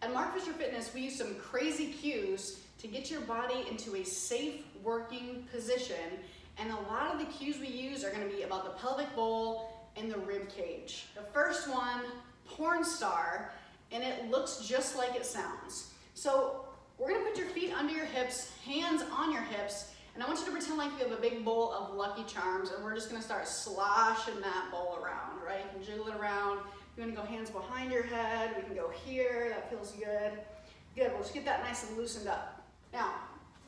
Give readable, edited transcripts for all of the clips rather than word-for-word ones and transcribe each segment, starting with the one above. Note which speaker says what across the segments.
Speaker 1: At Mark Fisher Fitness, we use some crazy cues to get your body into a safe working position. And a lot of the cues we use are gonna be about the pelvic bowl and the rib cage. The first one, porn star, and it looks just like it sounds. So we're gonna put your feet under your hips, hands on your hips, and I want you to pretend like you have a big bowl of Lucky Charms, and we're just gonna start sloshing that bowl around, right? You can jiggle it around. You wanna go hands behind your head. We can go here, that feels good. Good, we'll just get that nice and loosened up. Now,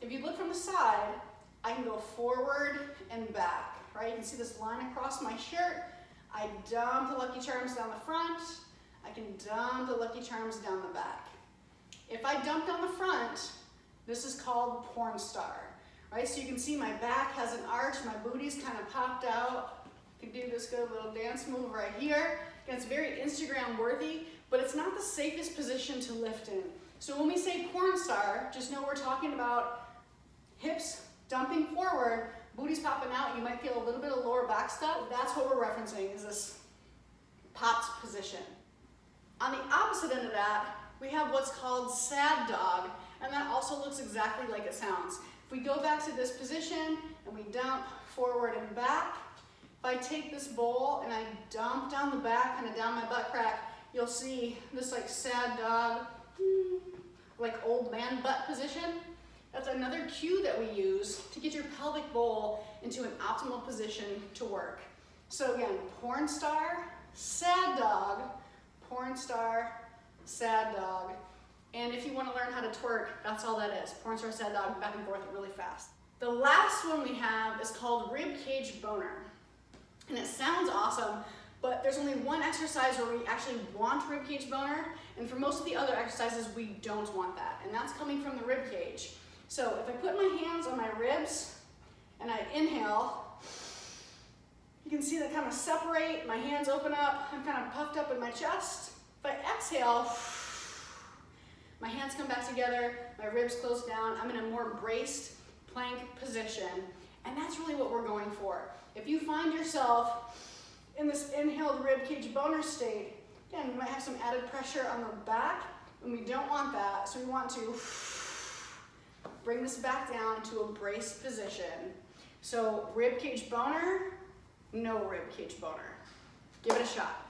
Speaker 1: if you look from the side, I can go forward and back, right? You can see this line across my shirt. I dump the Lucky Charms down the front. I can dump the Lucky Charms down the back. If I dump down the front, this is called porn star, right? So you can see my back has an arch, my booty's kind of popped out. You can do this good little dance move right here. Again, it's very Instagram worthy, but it's not the safest position to lift in. So when we say porn star, just know we're talking about hips dumping forward, booty's popping out. You might feel a little bit of lower back stuff. That's what we're referencing, is this popped position. On the opposite end of that, we have what's called sad dog, and that also looks exactly like it sounds. If we go back to this position and we dump forward and back, if I take this bowl and I dump down the back, kind of down my butt crack, you'll see this like sad dog, like old man butt position. That's another cue that we use to get your pelvic bowl into an optimal position to work. So again, porn star, sad dog, porn star, sad dog. And if you want to learn how to twerk, that's all that is. Porn star, sad dog, back and forth really fast. The last one we have is called rib cage boner. And it sounds awesome, but there's only one exercise where we actually want rib cage boner, and for most of the other exercises, we don't want that. And that's coming from the rib cage. So if I put my hands on my ribs and I inhale, you can see that kind of separate, my hands open up, I'm kind of puffed up in my chest. If I exhale, my hands come back together, my ribs close down, I'm in a more braced plank position, and that's really what we're going for. If you find yourself in this inhaled rib cage boner state, again, you might have some added pressure on the back, and we don't want that, so we want to bring this back down to a braced position. So rib cage boner, no rib cage boner. Give it a shot.